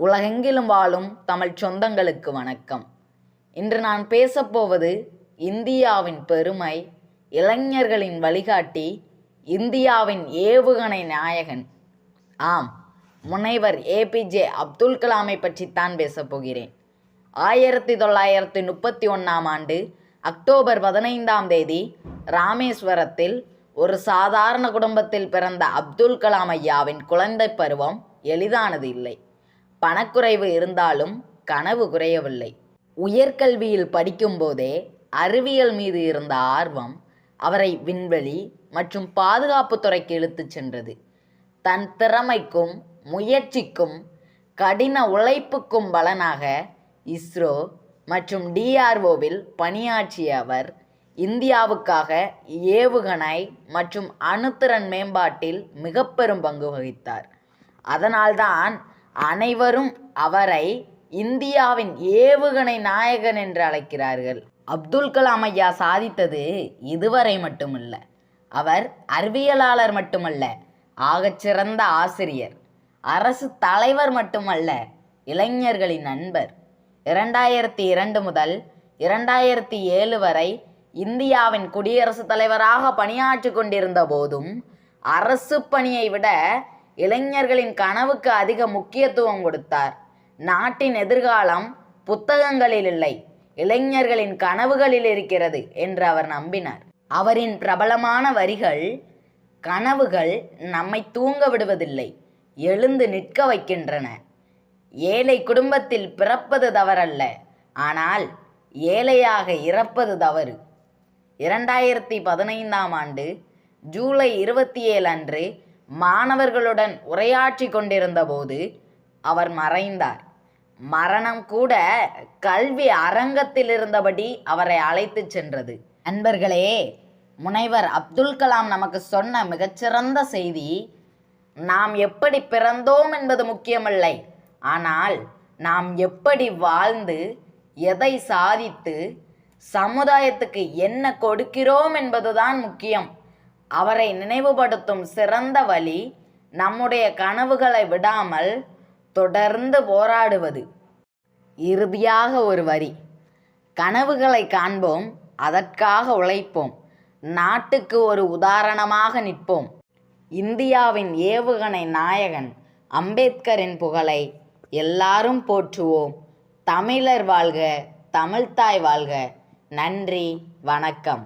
உலகெங்கிலும் வாழும் தமிழ் சொந்தங்களுக்கு வணக்கம். இன்று நான் பேசப்போவது இந்தியாவின் பெருமை, இளைஞர்களின் வழிகாட்டி, இந்தியாவின் ஏவுகணை நாயகன், ஆம், முனைவர் ஏபிஜே அப்துல் கலாமை பற்றித்தான் பேசப்போகிறேன். 1931 அக்டோபர் 15 ராமேஸ்வரத்தில் ஒரு சாதாரண குடும்பத்தில் பிறந்த அப்துல் கலாம் ஐயாவின் குழந்தை பருவம் எளிதானது இல்லை. பணக்குறைவு இருந்தாலும் கனவு குறையவில்லை. உயர்கல்வியில் படிக்கும்போதே அறிவியல் மீது இருந்த ஆர்வம் அவரை விண்வெளி மற்றும் பாதுகாப்பு துறைக்கு இழுத்துச் சென்றது. தன் திறமைக்கும் முயற்சிக்கும் கடின உழைப்புக்கும் பலனாக இஸ்ரோ மற்றும் DROவில் பணியாற்றிய அவர் இந்தியாவுக்காக ஏவுகணை மற்றும் அணுத்திறன் மேம்பாட்டில் மிக பெரும் பங்கு வகித்தார். அதனால்தான் அனைவரும் அவரை இந்தியாவின் ஏவுகணை நாயகன் என்று அழைக்கிறார்கள். அப்துல் கலாம் ஐயா சாதித்தது இதுவரை மட்டுமல்ல. அவர் அறிவியலாளர் மட்டுமல்ல, ஆகச்சிறந்த ஆசிரியர், அரசு தலைவர் மட்டுமல்ல, இளைஞர்களின் நண்பர். 2002 முதல் 2007 வரை இந்தியாவின் குடியரசுத் தலைவராக பணியாற்றி கொண்டிருந்த போதும் அரசு பணியை விட இளைஞர்களின் கனவுக்கு அதிக முக்கியத்துவம் கொடுத்தார். நாட்டின் எதிர்காலம் புத்தகங்களில் இல்லை, இளைஞர்களின் கனவுகளில் இருக்கிறது என்று அவர் நம்பினார். அவரின் பிரபலமான வரிகள், கனவுகள் நம்மை தூங்க விடுவதில்லை, எழுந்து நிற்க வைக்கின்றன. ஏழை குடும்பத்தில் பிறப்பது தவறல்ல, ஆனால் ஏழையாக இறப்பது தவறு. 2015 ஜூலை 27 அன்று மாணவர்களுடன் உரையாற்றி கொண்டிருந்த போது அவர் மறைந்தார். மரணம் கூட கல்வி அரங்கத்தில் இருந்தபடி அவரை அழைத்து சென்றது. நண்பர்களே, முனைவர் அப்துல் கலாம் நமக்கு சொன்ன மிகச்சிறந்த செய்தி, நாம் எப்படி பிறந்தோம் என்பது முக்கியமில்லை, ஆனால் நாம் எப்படி வாழ்ந்து எதை சாதித்து சமுதாயத்துக்கு என்ன கொடுக்கிறோம் என்பதுதான் முக்கியம். அவரை நினைவுபடுத்தும் சிறந்த வழி நம்முடைய கனவுகளை விடாமல் தொடர்ந்து போராடுவது. இறுதியாக ஒரு வரி, கனவுகளை காண்போம், அதற்காக உழைப்போம், நாட்டுக்கு ஒரு உதாரணமாக நிற்போம். இந்தியாவின் ஏவுகணை நாயகன் அம்பேத்கரின் புகழை எல்லாரும் போற்றுவோம். தமிழர் வாழ்க, தமிழ்த்தாய் வாழ்க. நன்றி, வணக்கம்.